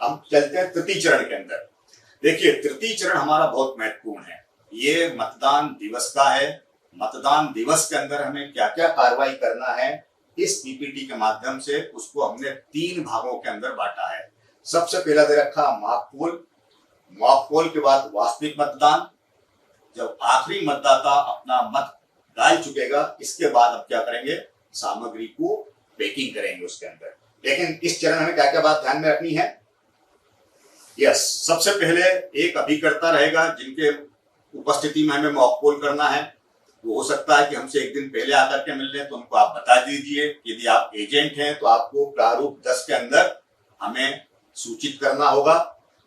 हम चलते हैं तृतीय चरण के अंदर। देखिए, तृतीय चरण हमारा बहुत महत्वपूर्ण है। ये मतदान दिवस का है। मतदान दिवस के अंदर हमें क्या क्या कार्रवाई करना है, इस पीपीटी के माध्यम से उसको हमने 3 भागों के अंदर बांटा है। सबसे पहला दे रखा मॉक पोल, मॉक पोल के बाद वास्तविक मतदान। जब आखिरी मतदाता अपना मत डाल चुकेगा, इसके बाद अब क्या करेंगे, सामग्री को पैकिंग करेंगे उसके अंदर। लेकिन इस चरण में क्या क्या बात ध्यान में रखनी है। यस, सबसे पहले एक अभिकर्ता रहेगा जिनके उपस्थिति में हमें मॉक पोल करना है। वो हो सकता है कि हमसे एक दिन पहले आकर के मिल लें, तो उनको आप बता दीजिए। यदि आप एजेंट हैं तो आपको प्रारूप 10 के अंदर हमें सूचित करना होगा।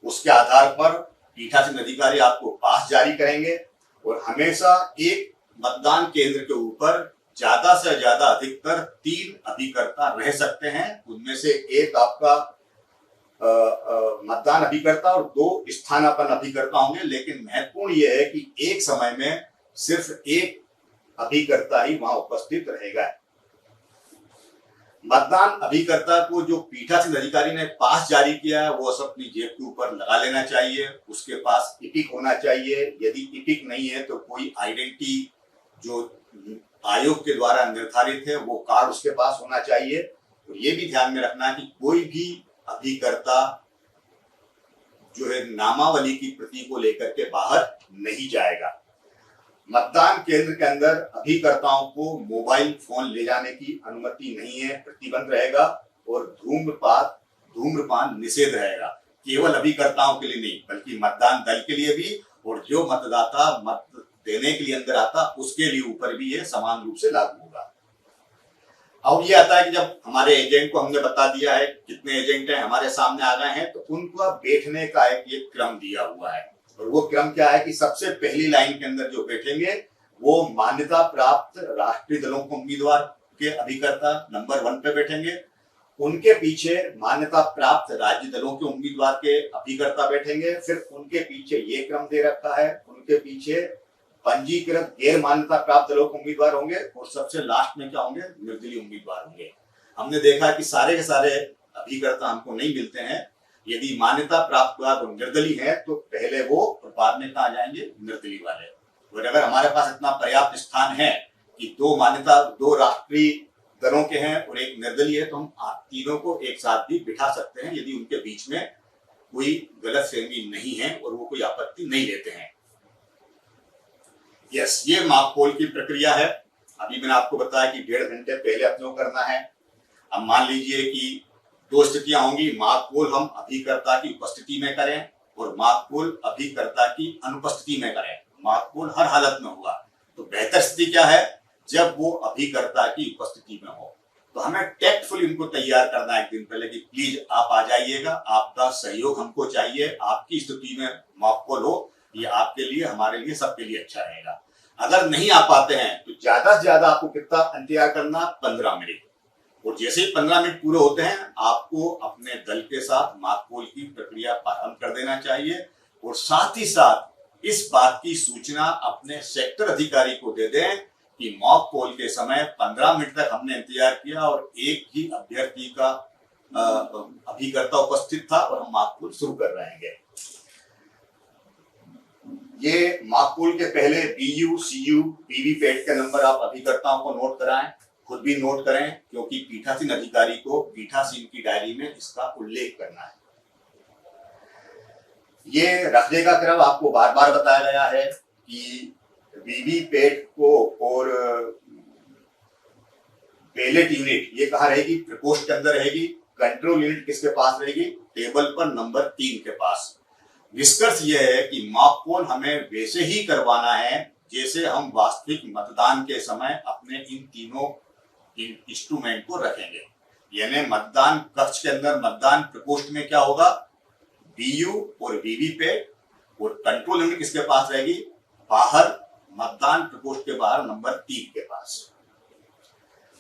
उसके आधार पर पीठासीन अधिकारी आपको पास जारी करेंगे। और हमेशा एक मतदान केंद्र के ऊपर ज्यादा से ज्यादा अधिकतर 3 अभिकर्ता रह सकते हैं। उनमें से एक आपका मतदान अभिकर्ता और 2 स्थानापन्न अभिकर्ता होंगे। लेकिन महत्वपूर्ण यह है कि एक समय में सिर्फ एक अभिकर्ता ही वहां उपस्थित रहेगा। मतदान अभिकर्ता को जो पीठासीन अधिकारी ने पास जारी किया है, वो सब अपनी जेब के ऊपर लगा लेना चाहिए। उसके पास इपिक होना चाहिए। यदि इपिक नहीं है तो कोई आइडेंटिटी जो आयोग के द्वारा निर्धारित है, वो कार्ड उसके पास होना चाहिए। तो ये भी ध्यान में रखना है कि कोई भी अभिकर्ता जो है नामावली की प्रति को लेकर के बाहर नहीं जाएगा। मतदान केंद्र के अंदर अभिकर्ताओं को मोबाइल फोन ले जाने की अनुमति नहीं है, प्रतिबंध रहेगा। और धूम्रपान निषेध रहेगा। केवल अभिकर्ताओं के लिए नहीं, बल्कि मतदान दल के लिए भी, और जो मतदाता मत देने के लिए अंदर आता उसके लिए ऊपर भी ये समान रूप से लागू होगा। अब ये आता है कि जब हमारे एजेंट को हमने बता दिया है, कितने एजेंट हैं हमारे सामने आ गए हैं, तो उनको बैठने का एक क्रम दिया हुआ है। और वो क्रम क्या है कि सबसे पहली लाइन के अंदर जो बैठेंगे वो मान्यता प्राप्त राष्ट्रीय दलों के उम्मीदवार के अभिकर्ता नंबर 1 पे बैठेंगे। उनके पीछे मान्यता प्राप्त राज्य दलों के उम्मीदवार के अभिकर्ता बैठेंगे। फिर उनके पीछे ये क्रम दे रखा है, उनके पीछे पंजीकृत गैर मान्यता प्राप्त दलों के उम्मीदवार होंगे। और सबसे लास्ट में क्या होंगे, निर्दलीय उम्मीदवार होंगे। हमने देखा कि सारे के सारे अभिकर्ता हमको नहीं मिलते हैं। यदि मान्यता प्राप्त हुआ तो निर्दलीय है, तो पहले वो और बाद में कहा जाएंगे निर्दलीय वाले। और अगर हमारे पास इतना पर्याप्त स्थान है कि 2 राष्ट्रीय दलों के हैं और 1 निर्दलीय है, तो हम तीनों को एक साथ भी बिठा सकते हैं, यदि उनके बीच में कोई गलतफहमी नहीं है और वो कोई आपत्ति नहीं लेते हैं। यस, ये मॉक पोल की प्रक्रिया है। अभी मैंने आपको बताया कि 1.5 घंटे पहले अपने को करना है। अब मान लीजिए कि 2 स्थितियां होंगी। मॉक पोल हम अभिकर्ता की उपस्थिति में करें और मॉक पोल अभिकर्ता की अनुपस्थिति में करें। मॉक पोल हर हालत में होगा। तो बेहतर स्थिति क्या है, जब वो अभिकर्ता की उपस्थिति में हो। तो हमें टैक्टफुल इनको तैयार करना है एक दिन पहले कि प्लीज आप आ जाइएगा, आपका सहयोग हमको चाहिए, आपकी स्थिति में मॉक पोल हो। ये आपके लिए, हमारे लिए, सबके लिए अच्छा रहेगा। अगर नहीं आ पाते हैं तो ज्यादा से ज्यादा आपको कितना इंतजार करना, 15 मिनट। और जैसे ही 15 मिनट पूरे होते हैं, आपको अपने दल के साथ मॉक पोल की प्रक्रिया प्रारंभ कर देना चाहिए। और साथ ही साथ इस बात की सूचना अपने सेक्टर अधिकारी को दे दें कि मॉक पोल के समय 15 मिनट तक हमने इंतजार किया और एक ही अभ्यर्थी का अभिकर्ता उपस्थित था और हम मॉक पोल शुरू कर रहे हैं। ये मॉक पोल के पहले BU, CU, वीवीपैट के नंबर आप अभिकर्ताओं को नोट कराएं, खुद भी नोट करें, क्योंकि पीठासीन अधिकारी को पीठासीन की डायरी में इसका उल्लेख करना है। ये रखने का क्रम आपको बार बार बताया गया है कि वीवीपैट को और बैलेट यूनिट ये कहाँ रहेगी, प्रकोष्ठ के अंदर रहेगी। कंट्रोल यूनिट किसके पास रहेगी, टेबल पर नंबर 3 के पास। निष्कर्ष यह है कि मॉक पोल हमें वैसे ही करवाना है जैसे हम वास्तविक मतदान के समय अपने इन तीनों इंस्ट्रूमेंट को रखेंगे। यानी मतदान कक्ष के अंदर, मतदान प्रकोष्ठ में क्या होगा, BU और वीवीपैट, और कंट्रोल यूनिट किसके पास रहेगी, बाहर मतदान प्रकोष्ठ के बाहर नंबर 3 के पास।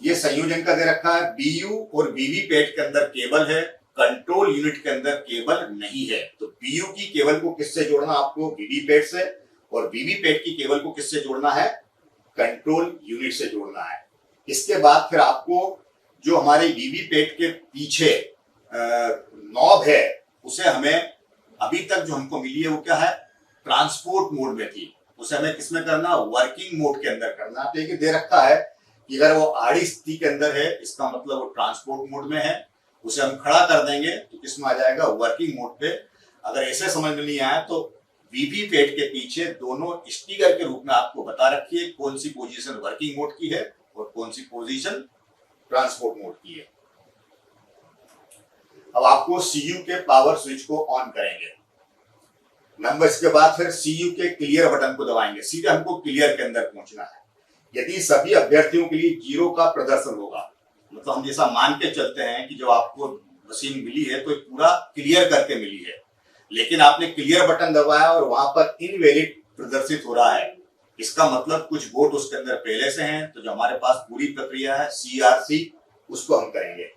ये संयोजन का दे रखा है। BU और वीवीपैट के अंदर केबल है, कंट्रोल यूनिट के अंदर केबल नहीं है। तो BU की केबल को किससे जोड़ना आपको, वीवीपैट से, और वीवीपैट की केबल को किससे जोड़ना है, कंट्रोल यूनिट से जोड़ना है। इसके बाद फिर आपको जो हमारे वीवीपैट के पीछे नॉब है उसे हमें अभी तक जो हमको मिली है वो क्या है, ट्रांसपोर्ट मोड में थी। उसे हमें किसमें करना, वर्किंग मोड के अंदर करना। तो ये दे रखा है कि अगर वो आड़ी स्थिति के अंदर है, इसका मतलब वो ट्रांसपोर्ट मोड में है। उसे हम खड़ा कर देंगे तो किसमें आ जाएगा, वर्किंग मोड पे। अगर ऐसे समझ में नहीं आया तो वीवीपैट के पीछे दोनों स्टिकर के रूप में आपको बता रखी है कौन सी पोजीशन वर्किंग मोड की है और कौन सी पोजीशन ट्रांसपोर्ट मोड की है। अब आपको सीयू के पावर स्विच को ऑन करेंगे। नंबर इसके बाद फिर सीयू के क्लियर बटन को दबाएंगे। सीधे हमको क्लियर के अंदर पहुंचना है। यदि सभी अभ्यर्थियों के लिए 0 का प्रदर्शन होगा, मतलब हम जैसा मान के चलते हैं कि जब आपको मशीन मिली है तो पूरा क्लियर करके मिली है, लेकिन आपने क्लियर बटन दबाया और वहां पर इनवैलिड प्रदर्शित हो रहा है, इसका मतलब कुछ वोट उसके अंदर पहले से हैं। तो जो हमारे पास पूरी प्रक्रिया है CRC, उसको हम करेंगे।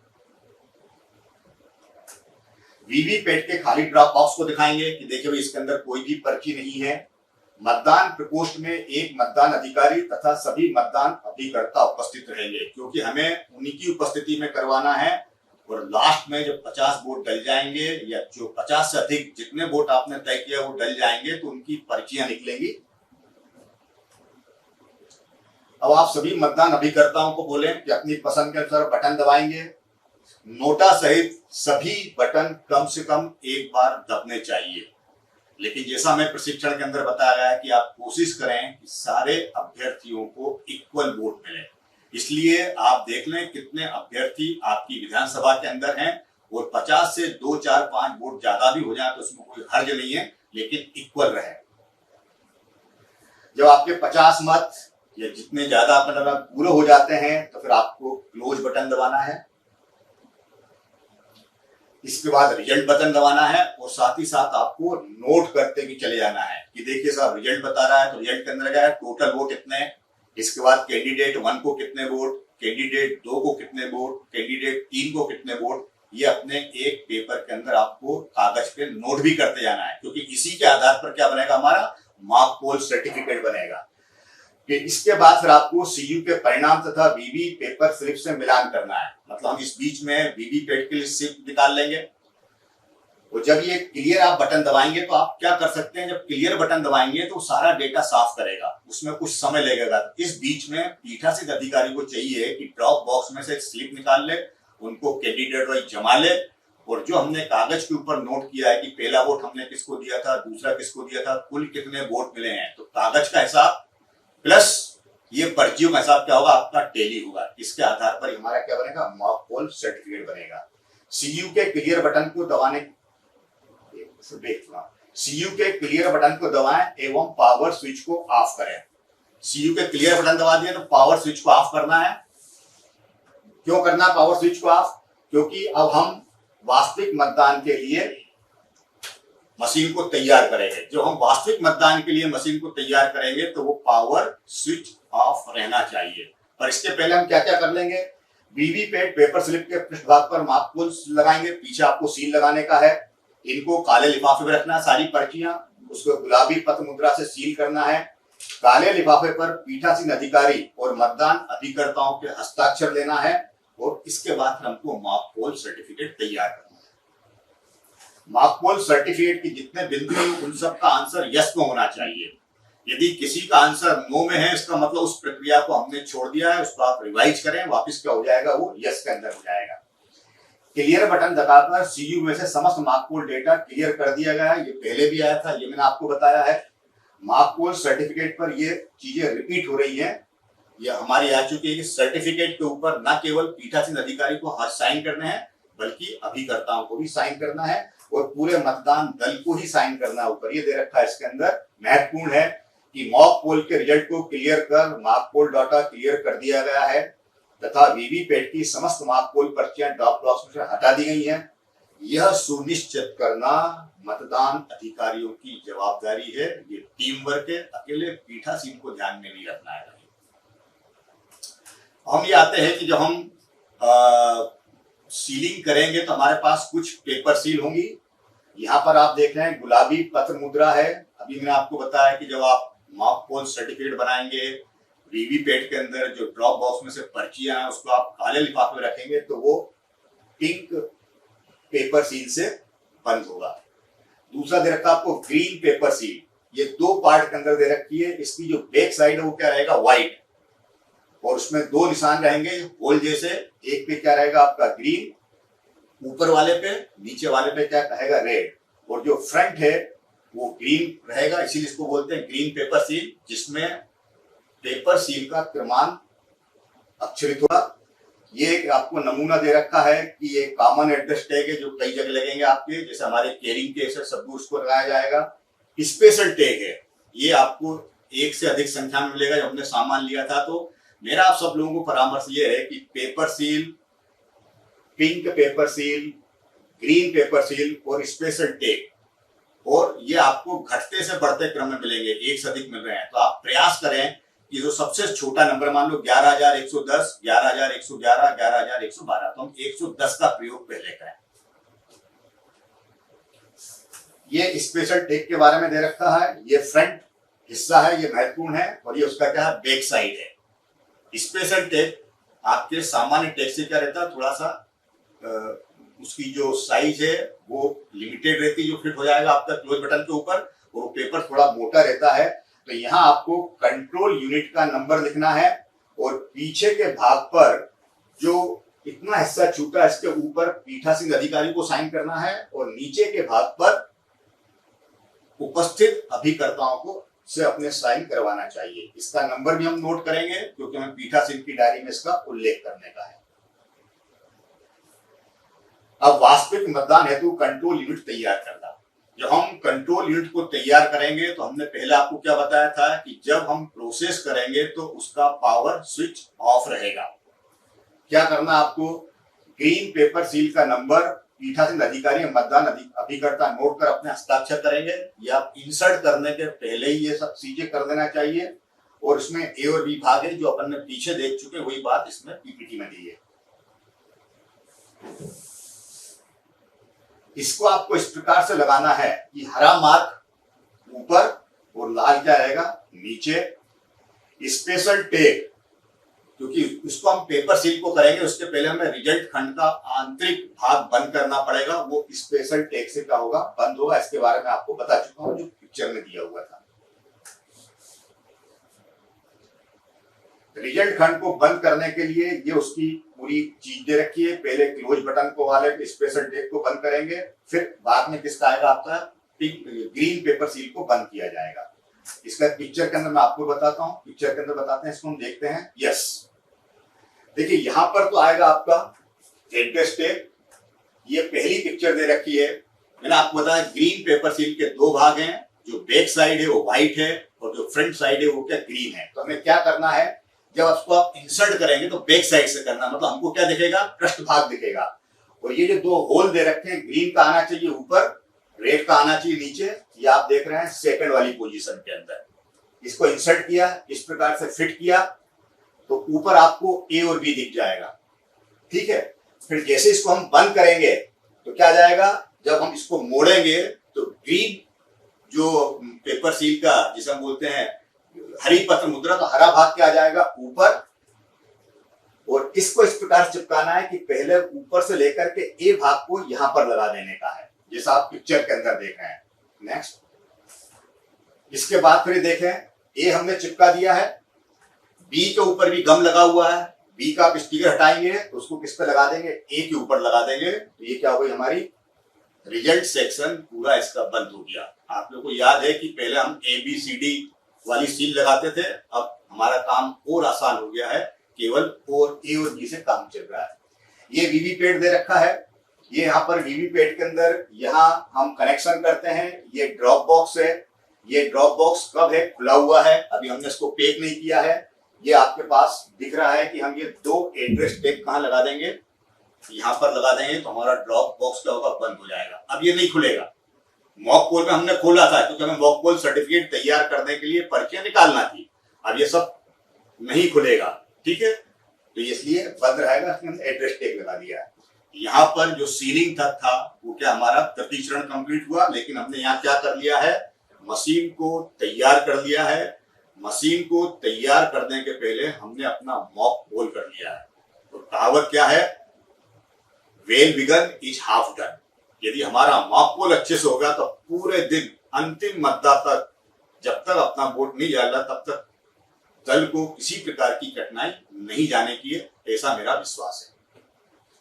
वीवीपैट के खाली ड्रॉप बॉक्स को दिखाएंगे कि देखिए भाई इसके अंदर कोई भी पर्ची नहीं है। मतदान प्रकोष्ठ में एक मतदान अधिकारी तथा सभी मतदान अभिकर्ता उपस्थित रहेंगे, क्योंकि हमें उन्हीं की उपस्थिति में करवाना है। और लास्ट में जब 50 वोट डल जाएंगे या जो 50 से अधिक जितने वोट आपने तय किया वो डल जाएंगे तो उनकी पर्चियां निकलेंगी। अब आप सभी मतदान अभिकर्ताओं को बोलें कि अपनी पसंद के अनुसार बटन दबाएंगे। नोटा सहित सभी बटन कम से कम एक बार दबने चाहिए, लेकिन जैसा हमें प्रशिक्षण के अंदर बताया गया है कि आप कोशिश करें कि सारे अभ्यर्थियों को इक्वल वोट मिले। इसलिए आप देख लें कितने अभ्यर्थी आपकी विधानसभा के अंदर हैं और 50 से 2, 4, 5 वोट ज्यादा भी हो जाए तो उसमें कोई हर्ज नहीं है, लेकिन इक्वल रहे। जब आपके 50 मत या जितने ज्यादा मतलब पूरे हो जाते हैं तो फिर आपको क्लोज बटन दबाना है। इसके बाद रिजल्ट बटन दबाना है और साथ ही साथ आपको नोट करते भी चले जाना है कि देखिए साहब रिजल्ट बता रहा है तो रिजल्ट के अंदर क्या है, टोटल वोट इतने। इसके बाद कैंडिडेट 1 को कितने वोट, कैंडिडेट 2 को कितने वोट, कैंडिडेट 3 को कितने वोट, ये अपने एक पेपर के अंदर आपको कागज पे नोट भी करते जाना है, क्योंकि इसी के आधार पर क्या बनेगा, हमारा मार्क पोल सर्टिफिकेट बनेगा। फिर इसके बाद फिर आपको सीयू के परिणाम तथा वीवी पेपर स्लिप से मिलान करना है। मतलब हम इस बीच में वीवीपैट के लिए स्लिप निकाल लेंगे और जब ये क्लियर आप बटन दबाएंगे तो आप क्या कर सकते हैं, जब क्लियर बटन दबाएंगे तो सारा डेटा साफ करेगा, उसमें कुछ समय लगेगा। इस बीच में पीठासीन अधिकारी को चाहिए कि ड्रॉप बॉक्स में से एक स्लिप निकाल ले, उनको कैंडिडेट वाइज जमा ले और जो हमने कागज के ऊपर नोट किया है कि पहला वोट हमने किसको दिया था, दूसरा किसको दिया था, कुल कितने वोट मिले हैं, तो कागज का हिसाब प्लस ये पर्चियों का हिसाब क्या होगा, आपका टैली होगा। इसके आधार पर हमारा क्या बनेगा, मॉक पोल सर्टिफिकेट बनेगा। सीयू के क्लियर बटन को दबाने सीयू के क्लियर बटन को दबाएं एवं पावर स्विच को ऑफ करें। सीयू के क्लियर बटन दबा दिया तो पावर स्विच को ऑफ करना है। क्यों करना पावर स्विच को ऑफ, क्योंकि अब हम वास्तविक मतदान के लिए मशीन को तैयार करेंगे। जो हम वास्तविक मतदान के लिए मशीन को तैयार करेंगे तो वो पावर स्विच ऑफ रहना चाहिए। पर इसके पहले हम क्या क्या कर लेंगे, वीवीपैट पेपर स्लिप के पृष्ठभाग पर मार्क पोल लगाएंगे, पीछे आपको सील लगाने का है। इनको काले लिफाफे में रखना है, सारी पर्चियां, उसको गुलाबी पत्र मुद्रा से सील करना है। काले लिफाफे पर पीठासीन अधिकारी और मतदान अभिकर्ताओं के हस्ताक्षर लेना है और इसके बाद हमको मार्क पोल सर्टिफिकेट तैयार करना है। मार्क पोल सर्टिफिकेट की जितने बिंदु हैं उन सब का आंसर यस में होना चाहिए। यदि किसी का आंसर नो में है, इसका मतलब उस प्रक्रिया को हमने छोड़ दिया है, उसको आप रिवाइज करें, वापस क्या हो जाएगा, वो यस के अंदर हो जाएगा। क्लियर बटन दबाकर सीयू में से समस्त मार्क पोल डेटा क्लियर कर दिया गया है। ये पहले भी आया था, ये मैंने आपको बताया है। मार्क पोल सर्टिफिकेट पर ये चीजें रिपीट हो रही हैं, ये हमारी आ चुकी है कि सर्टिफिकेट के ऊपर न केवल पीठासीन अधिकारी को हाथ साइन करने हैं बल्कि अभिकर्ताओं को भी साइन करना है और पूरे मतदान दल को ही साइन करना है। ऊपर ये दे रखा है, इसके अंदर महत्वपूर्ण है कि मॉक पोल के रिजल्ट को क्लियर कर मार्क पोल डाटा क्लियर कर दिया गया है तथा वीवीपैट की समस्त मार्क पोल पर्चियां ड्रॉप बॉक्स में से हटा दी गई हैं। यह सुनिश्चित करना मतदान अधिकारियों की जवाबदारी है। ये टीम वर्क है, अकेले पीठासीन को ध्यान में नहीं रखना है। हम ये आते हैं कि जब हम सीलिंग करेंगे तो हमारे पास कुछ पेपर सील होंगी। यहाँ पर आप देख रहे हैं गुलाबी पत्र मुद्रा है। अभी मैंने आपको बताया कि जब आप मॉक पोल सर्टिफिकेट बनाएंगे, वीवीपैट के अंदर जो ड्रॉप बॉक्स में से पर्चियां हैं उसको आप काले लिफाफे में रखेंगे तो वो पिंक पेपर सील से बंद होगा। दूसरा दे रखा आपको ग्रीन पेपर सील, ये 2 पार्ट के अंदर दे रखी है। इसकी जो बैक साइड है वो क्या रहेगा, व्हाइट, और उसमें 2 निशान रहेंगे होल जैसे। एक पे क्या रहेगा आपका ग्रीन, ऊपर वाले पे, नीचे वाले पे क्या रहेगा रेड, और जो फ्रंट है वो ग्रीन रहेगा, इसीलिए इसको बोलते हैं ग्रीन पेपर सील, जिसमें पेपर सील का क्रमांक अक्षरित होगा। ये आपको नमूना दे रखा है कि ये कॉमन एड्रेस टैग है जो कई जगह लगेंगे आपके, जैसे हमारे केयरिंग के ऐसे शब्द उसको लगाया जाएगा। स्पेशल टैग है, ये आपको 1 से अधिक संख्या में मिलेगा। जब हमने सामान लिया था तो मेरा आप सब लोगों को परामर्श ये है कि paper seal, pink paper seal, green pepper seal और स्पेशल टैग, और ये आपको घटते से बढ़ते क्रम में मिलेंगे, 1 से अधिक मिल रहे हैं। तो आप प्रयास करें कि जो सबसे छोटा नंबर, मान लो 11,110, 11,111, 11,112, तो हम 110 का प्रयोग पहले करें। ये स्पेशल टैग के बारे में दे रखा है, ये फ्रंट हिस्सा है, ये महत्वपूर्ण है, और ये उसका क्या है, बैक साइड है। स्पेशल टैग आपके सामान्य टैग से क्या रहता है, थोड़ा सा उसकी जो साइज है वो लिमिटेड रहती है, जो फिट हो जाएगा आपका क्लोज बटन के ऊपर, और वो पेपर थोड़ा मोटा रहता है। तो यहाँ आपको कंट्रोल यूनिट का नंबर लिखना है, और पीछे के भाग पर जो इतना हिस्सा छूटा है इसके ऊपर पीठासीन अधिकारी को साइन करना है, और नीचे के भाग पर उपस्थित अभिकर्ताओं को से अपने साइन करवाना चाहिए। इसका नंबर भी हम नोट करेंगे क्योंकि हमें पीठासीन की डायरी में इसका उल्लेख करने का है। अब वास्तविक मतदान हेतु कंट्रोल यूनिट तैयार करना। जब हम कंट्रोल यूनिट को तैयार करेंगे तो हमने पहले आपको क्या बताया था कि जब हम प्रोसेस करेंगे तो उसका पावर स्विच ऑफ रहेगा। क्या करना आपको, ग्रीन पेपर सील का नंबर पीठासीन अधिकारी मतदान अभिकर्ता नोट कर अपने हस्ताक्षर करेंगे, या इंसर्ट करने के पहले ही ये सब चीजें कर देना चाहिए। और इसमें ए और बी भाग है, जो अपन ने पीछे देख चुके, वही बात इसमें पीपीटी में दी है। इसको आपको इस प्रकार से लगाना है कि हरा मार्क ऊपर और लाल क्या रहेगा नीचे। स्पेशल टैग, क्योंकि इसको हम पेपर सील को करेंगे उसके पहले हमें रिजल्ट खंड का आंतरिक भाग बंद करना पड़ेगा, वो स्पेशल टैग से क्या होगा, बंद होगा। इसके बारे में आपको बता चुका हूं जो पिक्चर में दिया हुआ था। रिजल्ट खंड को बंद करने के लिए ये उसकी पूरी चीज दे रखी है। पहले क्लोज बटन को वाले स्पेशल टैग को बंद करेंगे, फिर बाद में किसका आएगा, आपका ग्रीन पेपर सील को बंद किया जाएगा। इसका पिक्चर के अंदर मैं आपको बताता हूँ, पिक्चर के अंदर बताते हैं, इसको हम देखते हैं। यस, देखिए यहां पर तो आएगा आपका एड्रेस टैग। ये पहली पिक्चर दे रखी है, मैंने आपको बताया ग्रीन पेपर सील के 2 भाग हैं, जो बैक साइड है वो व्हाइट है और जो फ्रंट साइड है वो क्या ग्रीन है। तो हमें क्या करना है, जब उसको आप इंसर्ट करेंगे तो बैक साइड से करना, मतलब हमको क्या दिखेगा, पृष्ठ भाग दिखेगा। और ये जो 2 होल दे रखे हैं, ग्रीन का आना चाहिए ऊपर, रेड का आना चाहिए नीचे। ये आप देख रहे हैं सेकंड वाली पोजीशन के अंदर। इसको इंसर्ट किया, इस प्रकार से फिट किया, तो ऊपर आपको ए और बी दिख जाएगा, ठीक है। फिर जैसे इसको हम बंद करेंगे तो क्या जाएगा, जब हम इसको मोड़ेंगे तो ग्रीन जो पेपर सील का जिसे हम बोलते हैं हरी पत्र मुद्रा, तो हरा भाग क्या आ जाएगा ऊपर, और इसको इस प्रकार से चिपकाना है कि पहले ऊपर से लेकर के ए भाग को यहां पर लगा देने का है, जैसा आप पिक्चर के अंदर देख रहे हैं। नेक्स्ट, इसके बाद फिर देखें, ए हमने चिपका दिया है, बी के ऊपर भी गम लगा हुआ है। बी का आप स्टिकर हटाएंगे तो उसको किस पे लगा देंगे, ए के ऊपर लगा देंगे। तो ये क्या हो गई, हमारी रिजल्ट सेक्शन पूरा इसका बंद हो गया। आप लोगों को याद है कि पहले हम ABCD वाली सील लगाते थे, अब हमारा काम और आसान हो गया है, केवल और ए और बी से काम चल रहा है। ये वीवीपैट दे रखा है, ये यहाँ पर वीवीपैट के अंदर यहाँ हम कनेक्शन करते हैं। ये ड्रॉप बॉक्स है, ये ड्रॉप बॉक्स कब है, खुला हुआ है, अभी हमने इसको पैक नहीं किया है। ये आपके पास दिख रहा है कि हम ये 2 एड्रेस टैग कहाँ लगा देंगे, यहाँ पर लगा देंगे, तो हमारा ड्रॉप बॉक्स क्या होगा, बंद हो जाएगा। अब ये नहीं खुलेगा। मॉक पोल में हमने खोला था क्योंकि हमें मॉक पोल सर्टिफिकेट तैयार करने के लिए पर्चियां निकालना थी, अब ये सब नहीं खुलेगा, ठीक है। तो इसलिए बंद रहेगा, एड्रेस टैग लगा दिया है। यहाँ पर जो सीलिंग तक था वो क्या हमारा तृतीय चरण कंप्लीट हुआ, लेकिन हमने यहाँ क्या कर लिया है, मशीन को तैयार कर लिया है। मशीन को तैयार करने के पहले हमने अपना मॉक पोल कर लिया है। तो कहावत क्या है, well begun is half done. यदि हमारा मॉक पोल अच्छे से होगा तो पूरे दिन अंतिम मतदाता जब तक अपना वोट नहीं डाला तब तक दल को किसी प्रकार की कठिनाई नहीं जाने की है, ऐसा मेरा विश्वास है।